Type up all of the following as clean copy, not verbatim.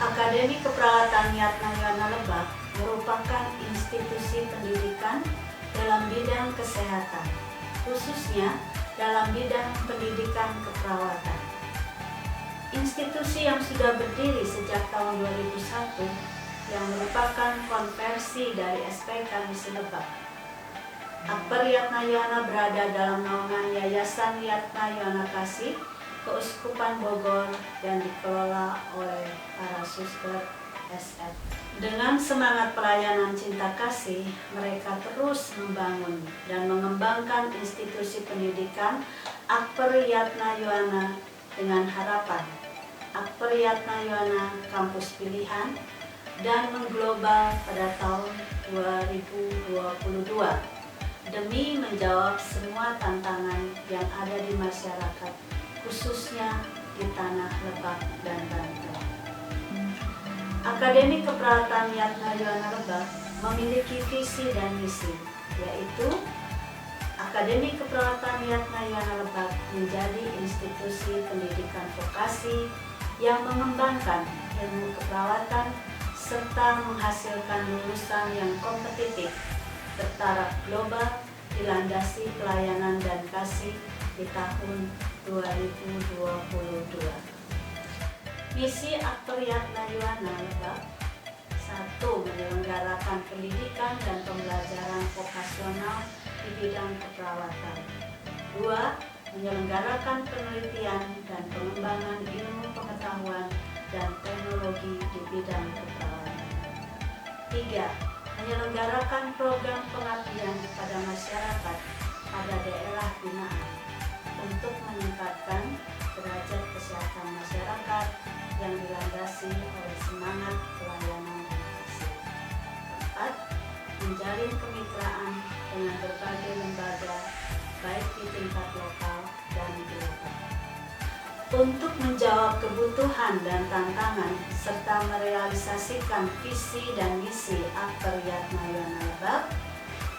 Akademi Keperawatan Yatna Yuwana Lebak merupakan institusi pendidikan dalam bidang kesehatan, khususnya dalam bidang pendidikan keperawatan. Institusi yang sudah berdiri sejak tahun 2001 yang merupakan konversi dari SPK Misi Lebak. Akper Yatna Yuwana berada dalam naungan Yayasan Yatna Yuwana Kasih, Keuskupan Bogor, dan dikelola oleh para suster SF. Dengan semangat pelayanan cinta kasih, mereka terus membangun dan mengembangkan institusi pendidikan Akper Yatna Yuwana dengan harapan Akper Yatna Yuwana kampus pilihan dan mengglobal pada tahun 2022 demi menjawab semua tantangan yang ada di masyarakat, khususnya di tanah Lebak dan Banten. Akademi Keperawatan Yatna Yuwana Lebak memiliki visi dan misi, yaitu Akademi Keperawatan Yatna Yuwana Lebak menjadi institusi pendidikan vokasi yang mengembangkan ilmu keperawatan serta menghasilkan lulusan yang kompetitif bertaraf global dilandasi pelayanan dan kasih di tahun 2022. Misi Akper Yatna Yuwana Lebak: 1. Menyelenggarakan pendidikan dan pembelajaran vokasional di bidang keperawatan. 2. Menyelenggarakan penelitian dan pengembangan ilmu pengetahuan dan teknologi di bidang keperawatan. 3. Menyelenggarakan program pengabdian kepada masyarakat pada daerah binaan untuk meningkatkan derajat kesehatan masyarakat yang dilandasi oleh semangat pelayanan dan kasih. 4. Menjalin kemitraan dengan berbagai lembaga baik di tingkat lokal dan global untuk menjawab kebutuhan dan tantangan serta merealisasikan visi dan misi Akper Yatna Yuwana Lebak.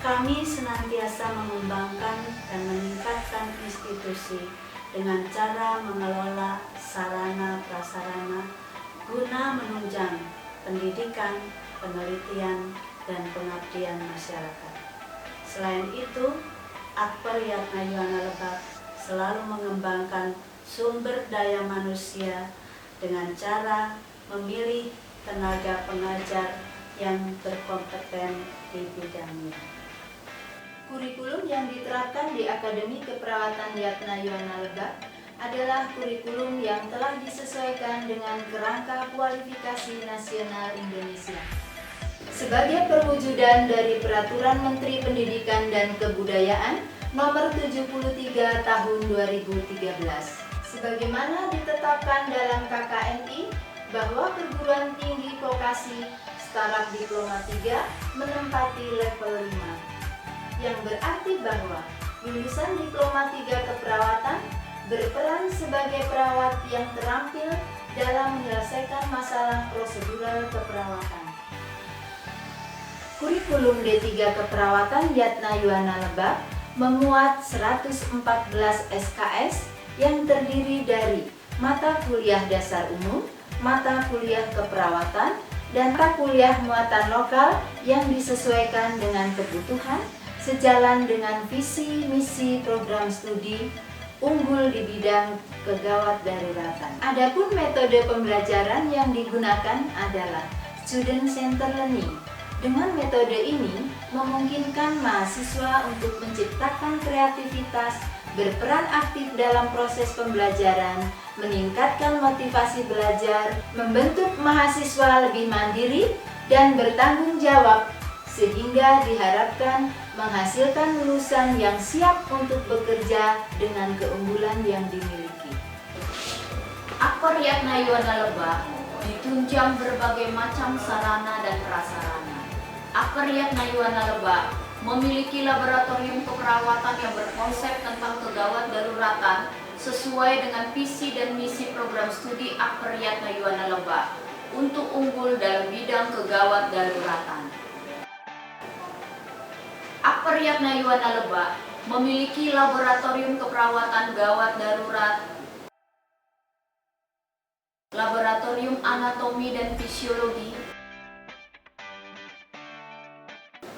Kami senantiasa mengembangkan dan meningkatkan institusi dengan cara mengelola sarana prasarana guna menunjang pendidikan, penelitian, dan pengabdian masyarakat. Selain itu, Akper Yatna Yuwana Lebak selalu mengembangkan sumber daya manusia dengan cara memilih tenaga pengajar yang berkompeten di bidangnya. Kurikulum yang diterapkan di Akademi Keperawatan Yatna Yuwana Lebak adalah kurikulum yang telah disesuaikan dengan kerangka kualifikasi nasional Indonesia. Sebagai perwujudan dari Peraturan Menteri Pendidikan dan Kebudayaan Nomor 73 Tahun 2013, sebagaimana ditetapkan dalam KKNI bahwa perguruan tinggi vokasi staraf diploma 3 menempati level 5, yang berarti bahwa lulusan diploma 3 keperawatan berperan sebagai perawat yang terampil dalam menyelesaikan masalah prosedural keperawatan. Kurikulum D3 Keperawatan Yatna Yuwana Lebak memuat 114 SKS yang terdiri dari mata kuliah dasar umum, mata kuliah keperawatan, dan mata kuliah muatan lokal yang disesuaikan dengan kebutuhan sejalan dengan visi misi program studi unggul di bidang kegawat daruratan. Adapun metode pembelajaran yang digunakan adalah student center learning. Dengan metode ini memungkinkan mahasiswa untuk menciptakan kreativitas, berperan aktif dalam proses pembelajaran, meningkatkan motivasi belajar, membentuk mahasiswa lebih mandiri dan bertanggung jawab, sehingga diharapkan menghasilkan lulusan yang siap untuk bekerja dengan keunggulan yang dimiliki. Akper Yatna Yuwana Lebak ditunjang berbagai macam sarana dan prasarana. Akper Yatna Yuwana Lebak memiliki laboratorium keperawatan yang berkonsep tentang kegawat daruratan sesuai dengan visi dan misi program studi Akper Yatna Yuwana Lebak untuk unggul dalam bidang kegawat daruratan. Akper Yatna Yuwana Lebak memiliki laboratorium keperawatan gawat darurat, laboratorium anatomi dan fisiologi,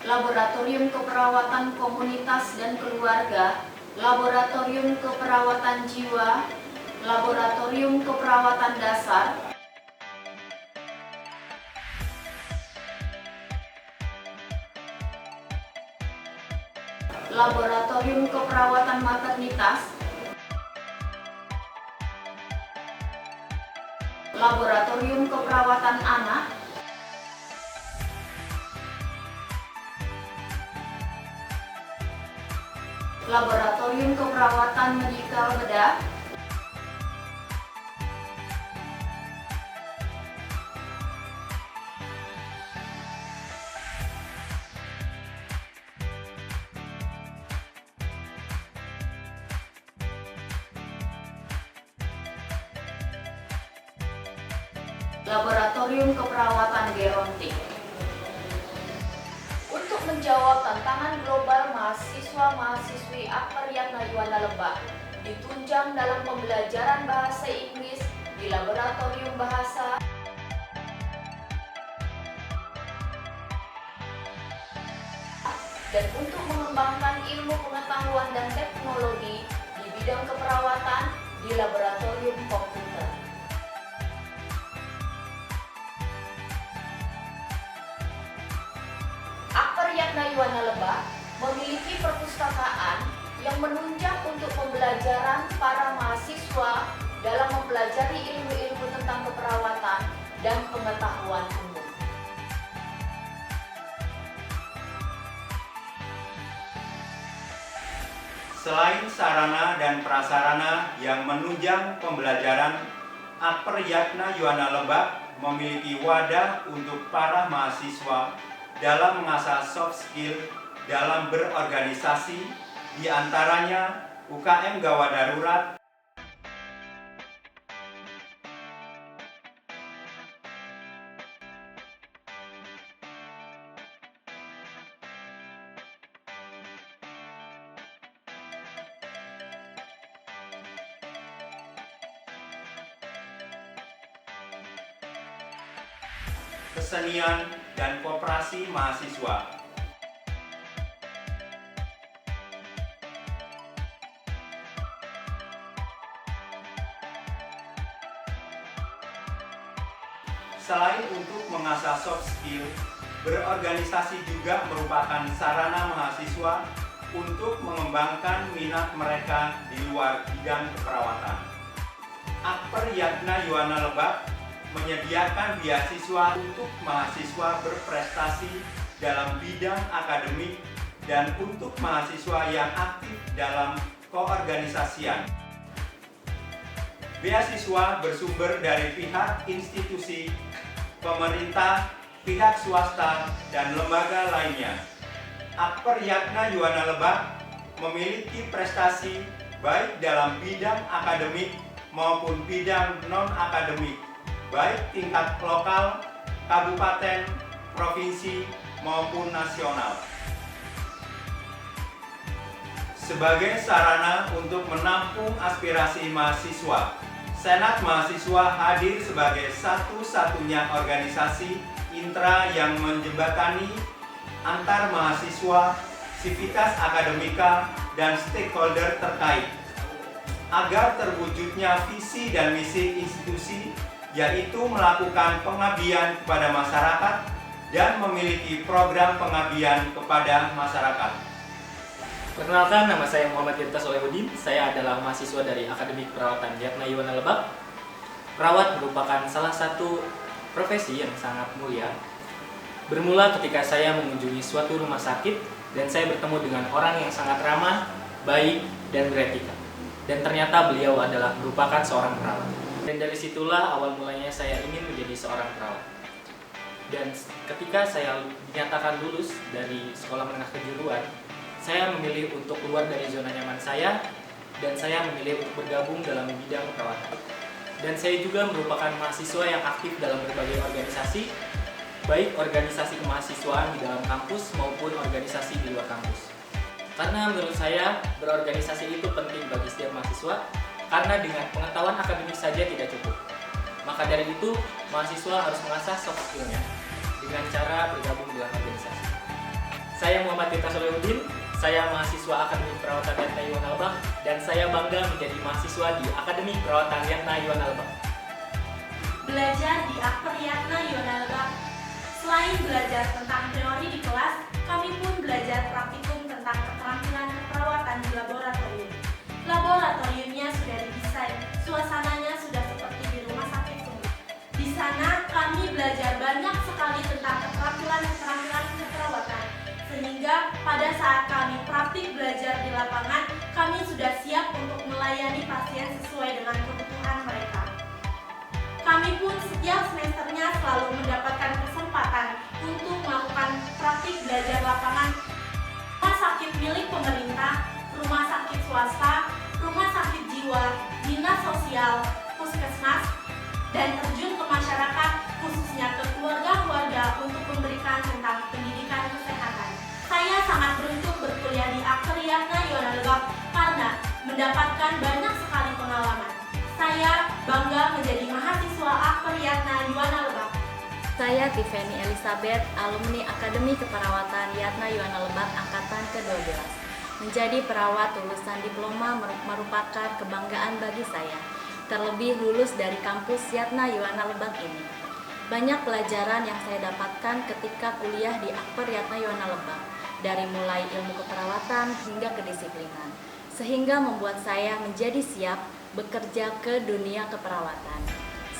laboratorium keperawatan komunitas dan keluarga, laboratorium keperawatan jiwa, laboratorium keperawatan dasar, laboratorium keperawatan maternitas, laboratorium keperawatan anak, laboratorium keperawatan medikal bedah, laboratorium keperawatan gerontik. Untuk menjawab tantangan global mahasiswa-mahasiswi Akper Yatna Yuwana Lebak ditunjang dalam pembelajaran bahasa Inggris di laboratorium bahasa dan untuk mengembangkan ilmu pengetahuan dan teknologi di bidang keperawatan di laboratorium komputer. Akper Yatna Yuwana Lebak memiliki perpustakaan yang menunjang untuk pembelajaran para mahasiswa dalam mempelajari ilmu-ilmu tentang keperawatan dan pengetahuan umum. Selain sarana dan prasarana yang menunjang pembelajaran, Akper Yatna Yuwana Lebak memiliki wadah untuk para mahasiswa dalam mengasah soft skill dalam berorganisasi, di antaranya UKM Gawat Darurat, kesenian, dan koperasi mahasiswa. Selain untuk mengasah soft skill, berorganisasi juga merupakan sarana mahasiswa untuk mengembangkan minat mereka di luar bidang keperawatan. Akper Yatna Yuwana Lebak menyediakan beasiswa untuk mahasiswa berprestasi dalam bidang akademik dan untuk mahasiswa yang aktif dalam keorganisasian. Beasiswa bersumber dari pihak institusi, pemerintah, pihak swasta, dan lembaga lainnya. Akper Yatna Yuwana Lebak memiliki prestasi baik dalam bidang akademik maupun bidang non-akademik, baik tingkat lokal, kabupaten, provinsi, maupun nasional. Sebagai sarana untuk menampung aspirasi mahasiswa, Senat Mahasiswa hadir sebagai satu-satunya organisasi intra yang menjembatani antar mahasiswa, sivitas akademika, dan stakeholder terkait, agar terwujudnya visi dan misi institusi, yaitu melakukan pengabdian kepada masyarakat dan memiliki program pengabdian kepada masyarakat. Perkenalkan, nama saya Muhammad Tirta Solehudin. Saya adalah mahasiswa dari Akademik Perawatan Yatna Yuwana Lebak. Perawat merupakan salah satu profesi yang sangat mulia. Bermula ketika saya mengunjungi suatu rumah sakit dan saya bertemu dengan orang yang sangat ramah, baik, dan beretika. Dan ternyata beliau adalah merupakan seorang perawat. Dan dari situlah awal mulanya saya ingin menjadi seorang perawat. Dan ketika saya dinyatakan lulus dari sekolah menengah kejuruan, saya memilih untuk keluar dari zona nyaman saya dan saya memilih untuk bergabung dalam bidang perawatan. Dan saya juga merupakan mahasiswa yang aktif dalam berbagai organisasi, baik organisasi kemahasiswaan di dalam kampus maupun organisasi di luar kampus. Karena menurut saya berorganisasi itu penting bagi setiap mahasiswa, karena dengan pengetahuan akademik saja tidak cukup. Maka dari itu, mahasiswa harus mengasah soft skill-nya dengan cara bergabung dengan organisasi. Saya Muhammad Tirta Solehudin, saya mahasiswa Akademik Perawatan Yatna Yuwana Lebak, dan saya bangga menjadi mahasiswa di Akademik Perawatan Yatna Yuwana Lebak. Belajar di Akper Yatna Yuwana Lebak. Selain belajar tentang teori di kelas, kami pun belajar praktikum tentang keterampilan keperawatan di laboratorium. Laboratoriumnya sudah didesain, suasananya sudah seperti di rumah sakit sumber. Di sana kami belajar banyak sekali tentang keterampilan keperawatan, sehingga pada saat kami praktik belajar di lapangan, kami sudah siap untuk melayani pasien sesuai dengan kebutuhan mereka. Kami pun setiap semesternya selalu mendapatkan kesempatan untuk melakukan praktik belajar lapangan rumah sakit milik pemerintah, rumah sakit swasta, rumah sakit jiwa, dinas sosial, puskesmas, dan terjun ke masyarakat, khususnya ke keluarga-keluarga untuk memberikan tentang pendidikan kesehatan. Saya sangat beruntung berkuliah di Akper Yatna Yuwana Lebak karena mendapatkan banyak sekali pengalaman. Saya bangga menjadi mahasiswa Akper Yatna Yuwana Lebak. Saya Tiffany Elizabeth, alumni Akademi Keperawatan Yatna Yuwana Lebak Angkatan ke-12. Menjadi perawat lulusan diploma merupakan kebanggaan bagi saya, terlebih lulus dari kampus Yatna Yuwana Lebak ini. Banyak pelajaran yang saya dapatkan ketika kuliah di Akper Yatna Yuwana Lebak, dari mulai ilmu keperawatan hingga kedisiplinan, sehingga membuat saya menjadi siap bekerja ke dunia keperawatan.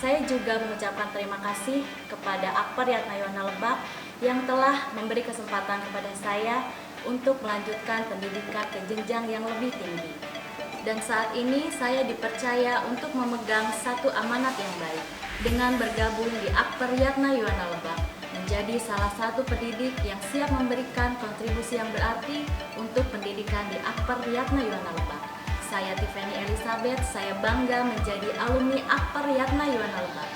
Saya juga mengucapkan terima kasih kepada Akper Yatna Yuwana Lebak yang telah memberi kesempatan kepada saya untuk melanjutkan pendidikan ke jenjang yang lebih tinggi. Dan saat ini saya dipercaya untuk memegang satu amanat yang baik dengan bergabung di Akper Yatna Yuwana Lebak, menjadi salah satu pendidik yang siap memberikan kontribusi yang berarti untuk pendidikan di Akper Yatna Yuwana Lebak. Saya Tiffany Elizabeth, saya bangga menjadi alumni Akper Yatna Yuwana Lebak.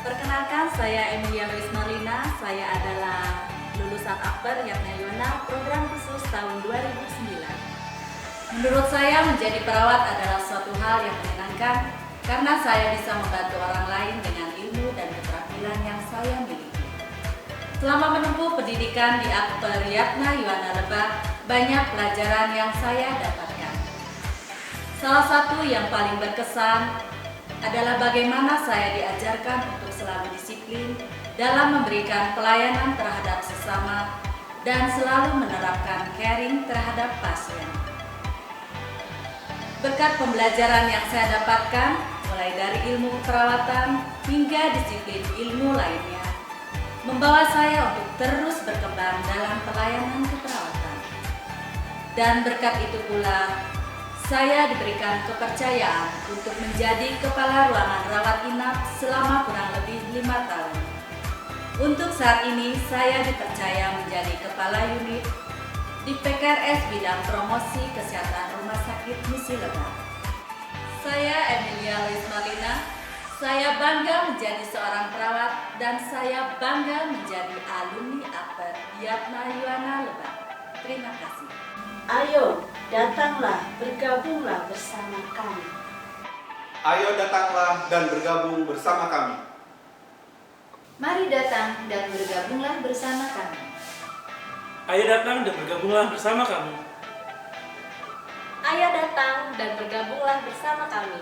Perkenalkan, saya Emilia Lois Marlina. Saya adalah lulusan Akper Yatna Yuwana program khusus tahun 2009. Menurut saya menjadi perawat adalah suatu hal yang menyenangkan karena saya bisa membantu orang lain dengan ilmu dan keterampilan yang saya miliki. Selama menempuh pendidikan di Akper Yatna Yuwana Lebak, banyak pelajaran yang saya dapatkan. Salah satu yang paling berkesan adalah bagaimana saya diajarkan untuk selalu disiplin dalam memberikan pelayanan terhadap sesama dan selalu menerapkan caring terhadap pasien. Berkat pembelajaran yang saya dapatkan, mulai dari ilmu keperawatan hingga disiplin ilmu lainnya, membawa saya untuk terus berkembang dalam pelayanan keperawatan. Dan berkat itu pula, saya diberikan kepercayaan untuk menjadi kepala ruangan rawat inap selama kurang lebih 5 tahun. Untuk saat ini, saya dipercaya menjadi kepala unit di PKRS bidang promosi kesehatan Rumah Sakit Misi Lebak. Saya Emilia Lois Marlina. Saya bangga menjadi seorang perawat dan saya bangga menjadi alumni Akper Yatna Yuwana Lebak. Terima kasih. Ayo, datanglah, bergabunglah bersama kami. Ayo datanglah dan bergabung bersama kami. Mari datang dan bergabunglah bersama kami. Ayo datang dan bergabunglah bersama kami. Ayo datang dan bergabunglah bersama kami.